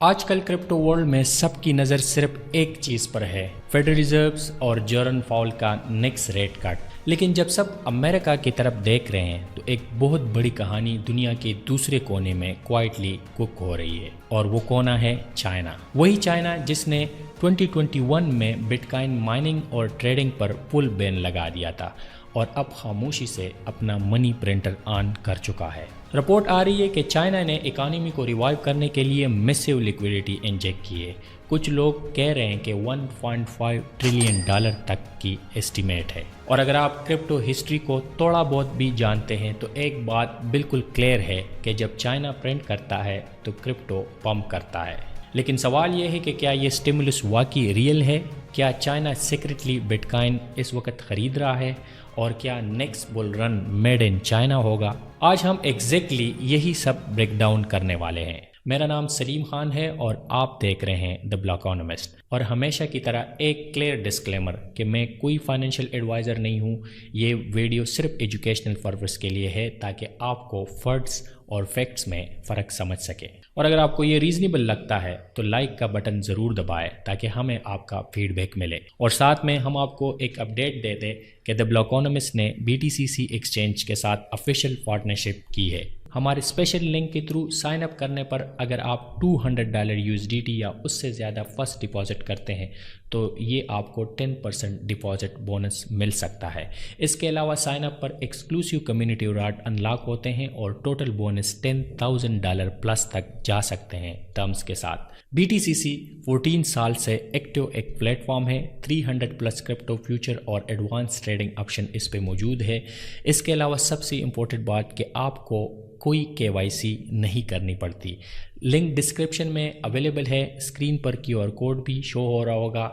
آج کل crypto world میں سب کی نظر صرف ایک چیز پر ہے، فیڈرل ریزروز اور جیرون پاول کا نیکسٹ ریٹ کٹ۔ لیکن جب سب امریکہ کی طرف دیکھ رہے ہیں تو ایک بہت بڑی کہانی دنیا کے دوسرے کونے میں کوائٹلی کک ہو رہی ہے، اور وہ کونا ہے چائنا۔ وہی چائنا جس نے 2021 میں بٹ کوائن مائننگ اور ٹریڈنگ پر فل بین لگا دیا تھا اور اب خاموشی سے اپنا منی پرنٹر آن کر چکا ہے۔ رپورٹ آ رہی ہے کہ چائنا نے اکانومی کو ریوائیو کرنے کے لیے میسیو لیکویڈیٹی انجیکٹ کی ہے۔ کچھ لوگ کہہ رہے ہیں کہ $1.5 ٹریلین تک کی ایسٹیمیٹ ہے۔ اور اگر آپ کرپٹو ہسٹری کو تھوڑا بہت بھی جانتے ہیں تو ایک بات بالکل کلیئر ہے کہ جب چائنا پرنٹ کرتا ہے تو کرپٹو پمپ کرتا ہے۔ لیکن سوال یہ ہے کہ کیا یہ سٹیمولس واقعی ریئل ہے؟ کیا چائنا سیکرٹلی بٹ کوائن اس وقت خرید رہا ہے؟ اور کیا next bill run made in China ہوگا؟ آج ہم ایگزیکٹلی یہی سب بریک ڈاؤن کرنے والے ہیں۔ میرا نام سلیم خان ہے اور آپ دیکھ رہے ہیں دی بلاکونومسٹ۔ اور ہمیشہ کی طرح ایک کلیئر ڈسکلیمر کہ میں کوئی فائنینشیل ایڈوائزر نہیں ہوں، یہ ویڈیو صرف ایجوکیشنل پرپز کے لیے ہے تاکہ آپ کو فرڈز اور فیکٹس میں فرق سمجھ سکے۔ اور اگر آپ کو یہ ریزنیبل لگتا ہے تو لائک کا بٹن ضرور دبائیں تاکہ ہمیں آپ کا فیڈ بیک ملے، اور ساتھ میں ہم آپ کو ایک اپڈیٹ دے دیں کہ دی بلاکونومسٹ نے BTCC ایکسچینج کے ساتھ آفیشیل پارٹنرشپ کی ہے۔ ہمارے اسپیشل لنک کے تھرو سائن اپ کرنے پر اگر آپ $200 USDT یا اس سے زیادہ فرسٹ ڈپازٹ کرتے ہیں تو یہ آپ کو 10% ڈپازٹ بونس مل سکتا ہے۔ اس کے علاوہ سائن اپ پر ایکسکلوسیو کمیونٹی ریوارڈ انلاک ہوتے ہیں اور ٹوٹل بونس $10,000 پلس تک جا سکتے ہیں ٹرمز کے ساتھ۔ BTCC 14 سال سے ایکٹیو ایک پلیٹ فارم ہے۔ 300 پلس کرپٹو فیوچر اور ایڈوانس ٹریڈنگ آپشن اس پہ موجود ہے۔ اس کے علاوہ سب سے امپورٹنٹ بات کہ آپ کو کوئی KYC نہیں کرنی پڑتی۔ لنک ڈسکرپشن میں اویلیبل ہے، اسکرین پر QR کوڈ بھی شو ہو رہا ہوگا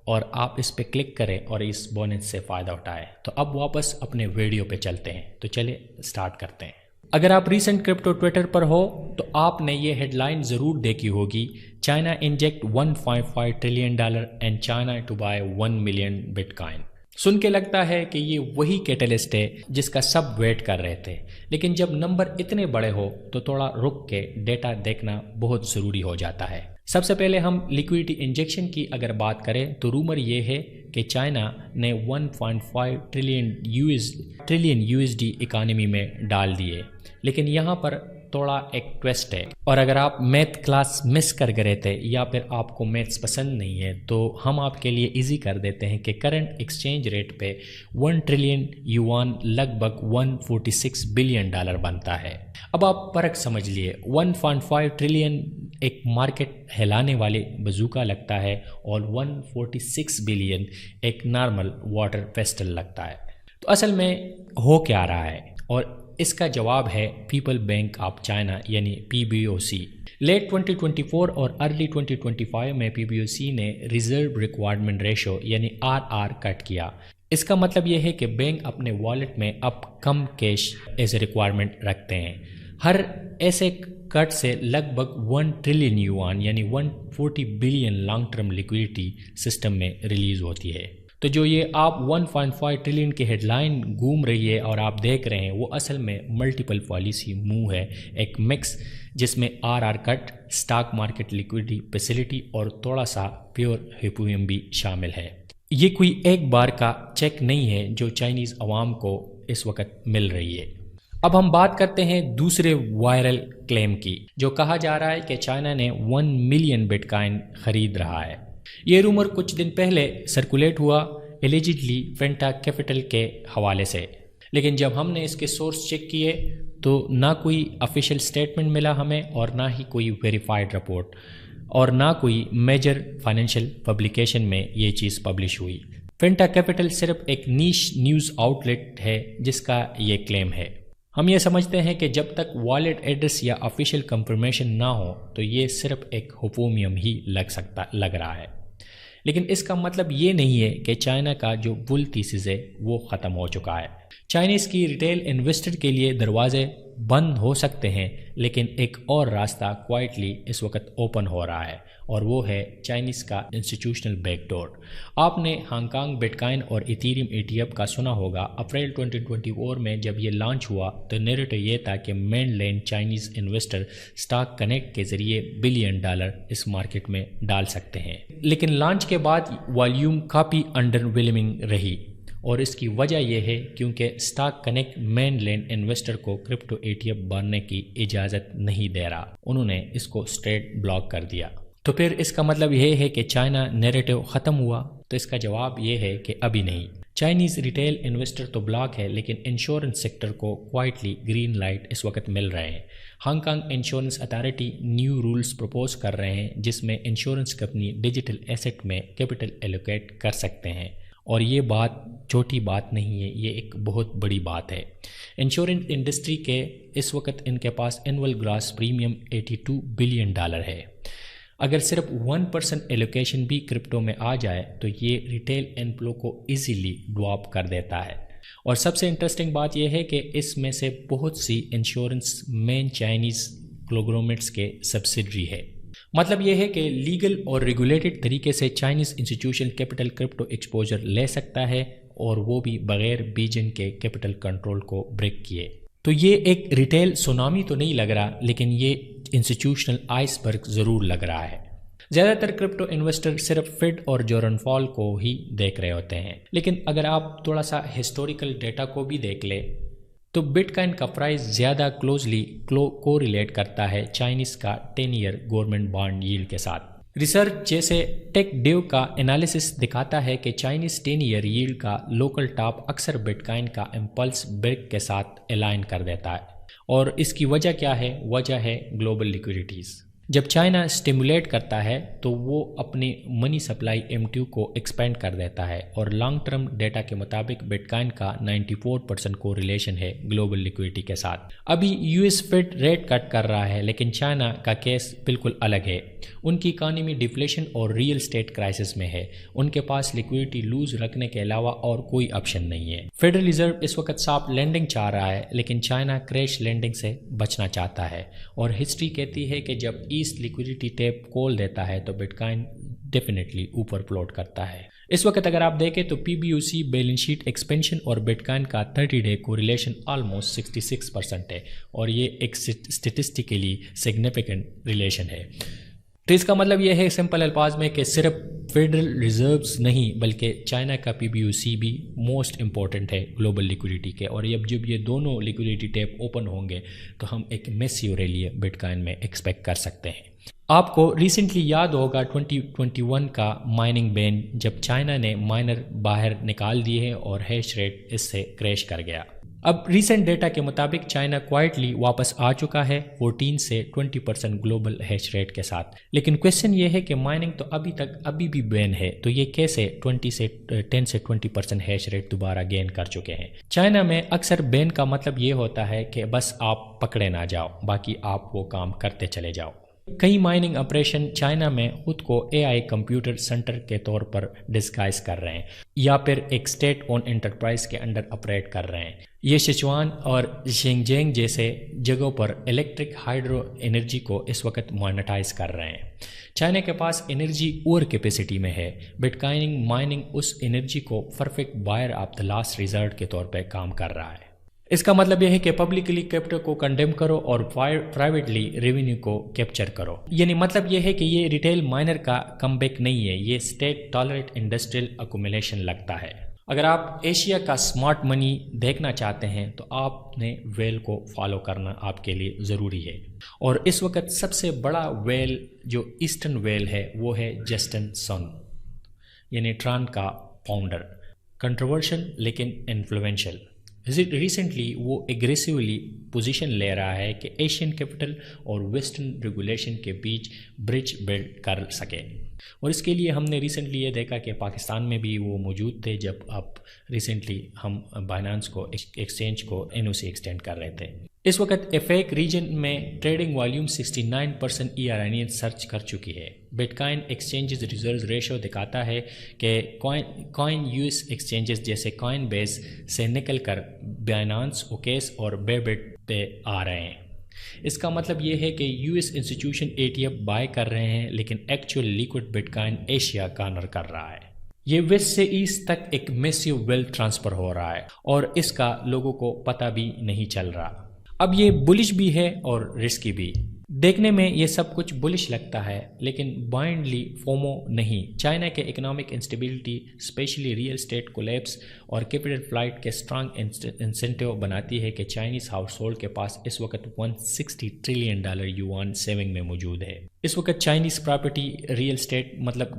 اور آپ اس پہ کلک کریں اور اس بونس سے فائدہ اٹھائیں۔ تو اب واپس اپنے ویڈیو پہ چلتے ہیں، تو چلے سٹارٹ کرتے ہیں۔ اگر آپ ریسنٹ کرپٹو ٹویٹر پر ہو تو آپ نے یہ ہیڈ لائن ضرور دیکھی ہوگی، China inject $1.5 trillion and China to buy 1 million bitcoin. سن کے لگتا ہے کہ یہ وہی کیٹلسٹ ہے جس کا سب ویٹ کر رہے تھے، لیکن جب نمبر اتنے بڑے ہو تو تھوڑا رک کے ڈیٹا دیکھنا بہت ضروری ہو جاتا ہے۔ سب سے پہلے ہم لیکوئڈٹی انجیکشن کی اگر بات کریں تو رومر یہ ہے کہ چائنا نے 1.5 ٹریلین USD اکانومی میں ڈال دیے، لیکن یہاں پر تھوڑا ایک ٹویسٹ ہے۔ اور اگر آپ میتھ کلاس مس کر گئے تھے یا پھر آپ کو میتھس پسند نہیں ہے تو ہم آپ کے لیے ایزی کر دیتے ہیں کہ کرنٹ ایکسچینج ریٹ پہ 1 ٹریلین یوان لگ بھگ $146 بلین بنتا ہے۔ اب آپ فرق سمجھ لیے، 1.5 ٹریلین ایک مارکیٹ ہلانے والے بزوکا لگتا ہے اور 146 بلین ایک نارمل واٹر پیسٹل لگتا ہے۔ تو اصل میں ہو کیا رہا ہے؟ اور اس کا جواب ہے پیپل بینک آف چائنا یعنی PBOC۔ لیٹ 2024 اور ارلی 2025 میں PBOC نے ریزرو ریکوائرمنٹ ریشو یعنی RR کٹ کیا۔ اس کا مطلب یہ ہے کہ بینک اپنے والیٹ میں اب کم کیش ایز اے ریکوائرمنٹ رکھتے ہیں۔ ہر ایسے کٹ سے لگ بھگ 1 ٹریلین یوان یعنی 140 بلین لانگ ٹرم لیکوئڈٹی سسٹم میں ریلیز ہوتی ہے۔ تو جو یہ آپ 1.5 ٹریلین کی ہیڈ لائن گھوم رہی ہے اور آپ دیکھ رہے ہیں وہ اصل میں ملٹیپل پالیسی موو ہے، ایک مکس جس میں RR کٹ، سٹاک مارکیٹ لیکوئڈٹی فیسلٹی اور تھوڑا سا پیور ہیپویم بھی شامل ہے۔ یہ کوئی ایک بار کا چیک نہیں ہے جو چائنیز عوام کو اس وقت مل رہی ہے۔ اب ہم بات کرتے ہیں دوسرے وائرل کلیم کی، جو کہا جا رہا ہے کہ چائنا نے 1 ملین بٹ کوائن خرید رہا ہے۔ یہ رومر کچھ دن پہلے سرکولیٹ ہوا ایلیجڈلی فینٹا کیپٹل کے حوالے سے، لیکن جب ہم نے اس کے سورس چیک کیے تو نہ کوئی آفیشیل سٹیٹمنٹ ملا ہمیں اور نہ ہی کوئی ویریفائڈ رپورٹ اور نہ کوئی میجر فائنینشیل پبلیکیشن میں یہ چیز پبلش ہوئی۔ فینٹا کیپٹل صرف ایک نیش نیوز آؤٹ لیٹ ہے جس کا یہ کلیم ہے۔ ہم یہ سمجھتے ہیں کہ جب تک والیٹ ایڈریس یا آفیشیل کنفرمیشن نہ ہو تو یہ صرف ایک ہپومیم ہی لگ رہا ہے، لیکن اس کا مطلب یہ نہیں ہے کہ چائنا کا جو بل تھیسس ہے وہ ختم ہو چکا ہے۔ چائنیز کی ریٹیل انویسٹر کے لیے دروازے بند ہو سکتے ہیں، لیکن ایک اور راستہ کوائٹلی اس وقت اوپن ہو رہا ہے، اور وہ ہے چائنیز کا انسٹیٹیوشنل بیک ڈور۔ آپ نے ہانگ کانگ بٹ کائن اور ایتھیریم ETF کا سنا ہوگا۔ اپریل 2024 میں جب یہ لانچ ہوا تو نیریٹو یہ تھا کہ mainland Chinese investor stock connect کے ذریعے $1 بلین اس مارکیٹ میں ڈال سکتے ہیں، لیکن لانچ کے بعد والیوم کافی انڈر ویلمنگ رہی، اور اس کی وجہ یہ ہے کیونکہ اسٹاک کنیکٹ مین لینڈ انویسٹر کو کرپٹو ETF بننے کی اجازت نہیں دے رہا، انہوں نے اس کو اسٹریٹ بلاک کر دیا۔ تو پھر اس کا مطلب یہ ہے کہ چائنا نیریٹو ختم ہوا؟ تو اس کا جواب یہ ہے کہ ابھی نہیں۔ چائنیز ریٹیل انویسٹر تو بلاک ہے، لیکن انشورنس سیکٹر کو کوائٹلی گرین لائٹ اس وقت مل رہے ہیں۔ Hong Kong insurance authority new rules propose کر رہے ہیں جس میں انشورنس کمپنی ڈیجیٹل ایسٹ میں کیپٹل ایلوکیٹ کر سکتے ہیں، اور یہ بات چھوٹی بات نہیں ہے، یہ ایک بہت بڑی بات ہے۔ انشورنس انڈسٹری کے اس وقت ان کے پاس اینول گراس پریمیم $82 بلین ہے۔ اگر صرف 1% ایلوکیشن بھی کرپٹو میں آ جائے تو یہ ریٹیل انفلو کو ایزیلی ڈواپ کر دیتا ہے، اور سب سے انٹرسٹنگ بات یہ ہے کہ اس میں سے بہت سی انشورنس مین چائنیز کنگلومریٹس کے سبسڈری ہے۔ مطلب یہ ہے کہ لیگل اور ریگولیٹڈ طریقے سے Chinese institution capital crypto exposure لے سکتا ہے، اور وہ بھی بغیر بیجنگ کے کیپٹل کنٹرول کو بریک کیے۔ تو یہ ایک ریٹیل سونامی تو نہیں لگ رہا، لیکن یہ انسٹیٹیوشنل آئس برگ ضرور لگ رہا ہے۔ زیادہ تر کرپٹو انویسٹر صرف فیڈ اور جورن فال کو ہی دیکھ رہے ہوتے ہیں، لیکن اگر آپ تھوڑا سا ہسٹوریکل ڈیٹا کو بھی دیکھ لیں تو بٹ کائن کا پرائز زیادہ کلوزلی کو ریلیٹ کرتا ہے چائنیز کا 10 ایئر گورنمنٹ بانڈ ییلڈ کے ساتھ۔ ریسرچ جیسے ٹیک ڈیو کا انالیسس دکھاتا ہے کہ چائنیز 10 ایئر ییلڈ کا لوکل ٹاپ اکثر بٹ کائن کا امپلس بریک کے ساتھ الائن کر دیتا ہے، اور اس کی وجہ کیا ہے؟ وجہ ہے گلوبل لیکوڈیٹیز۔ جب چائنا سٹیمولیٹ کرتا ہے تو وہ اپنی منی سپلائی M2 کو ایکسپینڈ کر دیتا ہے، اور لانگ ٹرم ڈیٹا کے مطابق بٹ کائن کا 94% کو ریلیشن ہے گلوبل لیکوڈیٹی کے ساتھ۔ ابھی US فیڈ ریٹ کٹ کر رہا ہے، لیکن چائنا کا کیس بالکل الگ ہے۔ ان کی اکانومی ڈیفلیشن اور ریئل اسٹیٹ کرائسس میں ہے، ان کے پاس لیکوڈیٹی لوز رکھنے کے علاوہ اور کوئی آپشن نہیں ہے۔ فیڈرل ریزرو اس وقت سافٹ لینڈنگ چاہ رہا ہے، لیکن چائنا کریش لینڈنگ سے بچنا چاہتا ہے، اور ہسٹری کہتی ہے کہ جب ایسٹ لیکوڈیٹی ٹیپ کھول دیتا ہے تو بٹ کائن ڈیفینیٹلی اوپر فلوٹ کرتا ہے۔ اس وقت اگر آپ دیکھیں تو PBOC بیلنس شیٹ ایکسپینشن اور بٹ کائن کا 30 ڈے کو ریلیشن آلموسٹ 66% ہے، اور یہ ایک اسٹیٹسٹیکلی سگنیفیکنٹ ریلیشن ہے۔ تو اس کا مطلب یہ ہے سمپل الفاظ میں کہ صرف فیڈرل ریزروز نہیں بلکہ چائنا کا PBOC بھی موسٹ امپورٹنٹ ہے گلوبل لیکوڈیٹی کے، اور جب یہ دونوں لیکوڈیٹی ٹیپ اوپن ہوں گے تو ہم ایک میسیو ریلی بٹ کائن میں ایکسپیکٹ کر سکتے ہیں۔ آپ کو ریسنٹلی یاد ہوگا 2021 کا مائننگ بین، جب چائنا نے مائنر باہر نکال دیے ہیں اور ہیش ریٹ اس سے کریش کر گیا۔ اب ریسنٹ ڈیٹا کے مطابق چائنا کوائٹلی واپس آ چکا ہے 14 سے 20% گلوبل ہیش ریٹ کے ساتھ، لیکن کویشچن یہ ہے کہ مائننگ تو ابھی بھی بین ہے، تو یہ کیسے 10 سے 20% ہیش ریٹ دوبارہ گین کر چکے ہیں؟ چائنا میں اکثر بین کا مطلب یہ ہوتا ہے کہ بس آپ پکڑے نہ جاؤ، باقی آپ وہ کام کرتے چلے جاؤ۔ کئی مائننگ آپریشن چائنا میں خود کو AI کمپیوٹر سینٹر کے طور پر ڈسگائز کر رہے ہیں، یا پھر ایک اسٹیٹ اون انٹرپرائز کے انڈر آپریٹ کر رہے ہیں۔ یہ سچوان اور شینجینگ جیسے جگہوں پر الیکٹرک ہائیڈرو انرجی کو اس وقت مانیٹائز کر رہے ہیں۔ چائنا کے پاس انرجی اور کیپیسٹی میں ہے، بٹ کائن مائننگ اس انرجی کو perfect buyer of the last resort کے طور پہ کام کر رہا ہے۔ اس کا مطلب یہ ہے کہ پبلکلی کرپٹو کو کنڈیم کرو اور پرائیویٹلی ریونیو کو کیپچر کرو، یعنی مطلب یہ ہے کہ یہ ریٹیل مائنر کا کم بیک نہیں ہے، یہ اسٹیٹ ٹالریٹ انڈسٹریل ایکومولیشن لگتا ہے۔ اگر آپ ایشیا کا سمارٹ منی دیکھنا چاہتے ہیں تو آپ نے ویل کو فالو کرنا آپ کے لیے ضروری ہے، اور اس وقت سب سے بڑا ویل جو ایسٹرن ویل ہے وہ ہے جسٹن سن، یعنی ٹران کا فاؤنڈر، کنٹروورشل لیکن انفلوئنشل۔ ریسنٹلی وہ ایگریسولی پوزیشن لے رہا ہے کہ ایشین کیپٹل اور ویسٹرن ریگولیشن کے بیچ برج بلڈ کر سکے، اور اس کے لیے ہم نے ریسنٹلی یہ دیکھا کہ پاکستان میں بھی وہ موجود تھے جب اب ریسنٹلی ہم بائنانس کو ایکسچینج کو NOC ایکسٹینڈ کر رہے تھے۔ اس وقت ایفیک ریجن میں ٹریڈنگ والیوم 69% ایرانین سرچ کر چکی ہے۔ بٹ کائن ایکسچینجز ریزرو ریشو دکھاتا ہے کہ کوائن یو ایس ایکسچینجز جیسے کوائن بیس سے نکل کر بائنانس، اوکیس اور بیبٹ پہ آ رہے ہیں۔ اس کا مطلب یہ ہے کہ U S institution ETF by کر رہے ہیں، لیکن ایکچوئل لیکوڈ بٹ کائن ایشیا گارنر کر رہا ہے۔ یہ ویسٹ سے ایسٹ تک ایک میسیو ویلتھ ٹرانسفر ہو رہا ہے اور اس کا لوگوں کو پتہ بھی نہیں چل رہا۔ اب یہ بلش بھی ہے اور رسکی بھی۔ دیکھنے میں یہ سب کچھ بلش لگتا ہے لیکن بائنڈلی فومو نہیں۔ چائنا کے economic instability, especially real estate collapse اور کیپٹل فلائٹ کے اسٹرانگ انسینٹیو بناتی ہے کہ چائنیز ہاؤس ہولڈ کے پاس اس وقت $160 ٹریلین یوان سیونگ میں موجود ہے۔ اس وقت چائنیز پراپرٹی، ریئل اسٹیٹ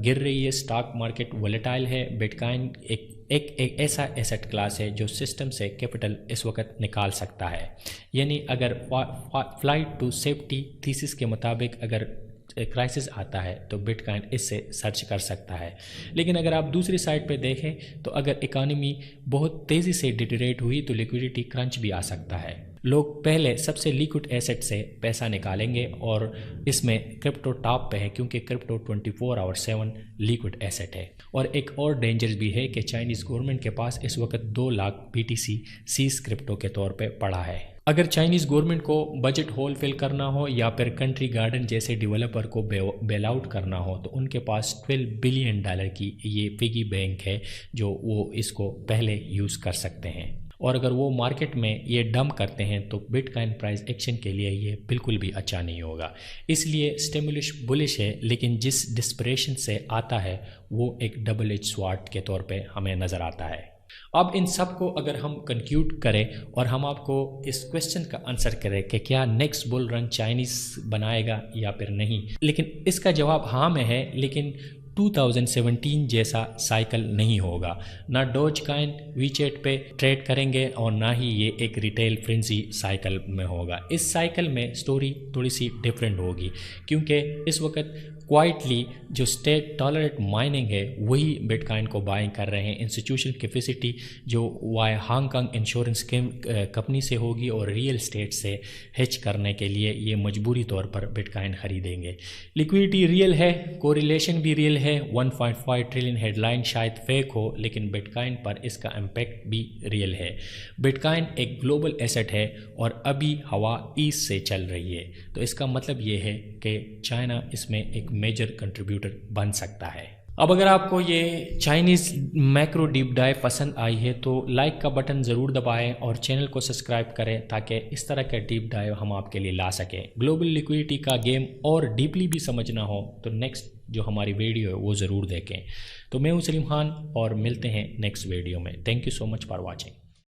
گر رہی ہے، اسٹاک مارکیٹ ولیٹائل ہے۔ بٹ کائن ایک ایسا ایسٹ کلاس ہے جو سسٹم سے کیپٹل اس وقت نکال سکتا ہے، یعنی اگر فلائٹ ٹو سیفٹی تھیسس کے مطابق اگر کرائسس آتا ہے تو بٹ کائن اس سے سرچ کر سکتا ہے۔ لیکن اگر آپ دوسری سائڈ پہ دیکھیں تو اگر اکانومی بہت تیزی سے ڈیٹیریٹ ہوئی تو لیکوڈیٹی کرنچ بھی آ سکتا ہے۔ لوگ پہلے سب سے لیکوڈ ایسٹ سے پیسہ نکالیں گے اور اس میں کرپٹو ٹاپ پہ ہے کیونکہ کرپٹو 24/7 لیکوڈ ایسٹ ہے۔ اور ایک اور ڈینجر بھی ہے کہ چائنیز گورنمنٹ کے پاس اس وقت 2 لاکھ BTC سیز کرپٹو کے طور پہ پڑا ہے۔ اگر چائنیز گورنمنٹ کو بجٹ ہول فل کرنا ہو یا پھر کنٹری گارڈن جیسے ڈیولپر کو بیل آؤٹ کرنا ہو تو ان کے پاس $12 بلین کی یہ پگی بینک ہے جو وہ اس کو پہلے یوز کر سکتے ہیں، اور اگر وہ مارکیٹ میں یہ ڈمپ کرتے ہیں تو بٹ کائن پرائز ایکشن کے لیے یہ بالکل بھی اچھا نہیں ہوگا۔ اس لیے اسٹیمولش بلش ہے، لیکن جس ڈسپریشن سے آتا ہے وہ ایک ڈبل ایج سوارڈ کے طور پہ ہمیں نظر آتا ہے۔ اب ان سب کو اگر ہم کنکلیوڈ کریں اور ہم آپ کو اس کویسچن کا آنسر کریں کہ کیا نیکسٹ بل رن چائنیز بنائے گا یا پھر نہیں، لیکن اس کا جواب ہاں میں ہے، لیکن 2017 جیسا سائیکل نہیں ہوگا۔ نہ ڈوج کائن وی چیٹ پہ ٹریڈ کریں گے اور نہ ہی یہ ایک ریٹیل فرنزی سائیکل میں ہوگا۔ اس سائیکل میں سٹوری تھوڑی سی ڈیفرنٹ ہوگی کیونکہ اس وقت کوائٹلی جو اسٹیٹ ٹالریٹ مائننگ ہے وہی بٹ کائن کو بائنگ کر رہے ہیں۔ انسٹیٹیوشن کیپیسٹی جو ہانگ کانگ انشورنس کمپنی سے ہوگی اور ریئل اسٹیٹ سے ہیچ کرنے کے لیے یہ مجبوری طور پر بٹ کائن خریدیں گے۔ لیکوئڈیٹی ریئل ہے، کوریلیشن بھی ریئل ہے۔ 1.5 ٹریلین ہیڈ لائن شاید فیک ہو لیکن بٹ کائن پر اس کا امپیکٹ بھی ریئل ہے۔ بٹ کائن ایک گلوبل ایسٹ ہے اور ابھی ہوا ایسٹ سے چل رہی ہے، تو اس کا مطلب یہ ہے کہ چائنا اس میں ایک میجر کنٹریبیوٹر بن سکتا ہے۔ اب اگر آپ کو یہ چائنیز میکرو ڈیپ ڈائیو پسند آئی ہے تو لائک کا بٹن ضرور دبائیں اور چینل کو سبسکرائب کریں تاکہ اس طرح کا ڈیپ ڈائیو ہم آپ کے لیے لا سکیں۔ گلوبل لیکوئڈیٹی کا گیم اور ڈیپلی بھی سمجھنا ہو تو نیکسٹ جو ہماری ویڈیو ہے وہ ضرور دیکھیں۔ تو میں ہوں سلیم خان اور ملتے ہیں نیکسٹ ویڈیو میں۔ Thank you so much for watching.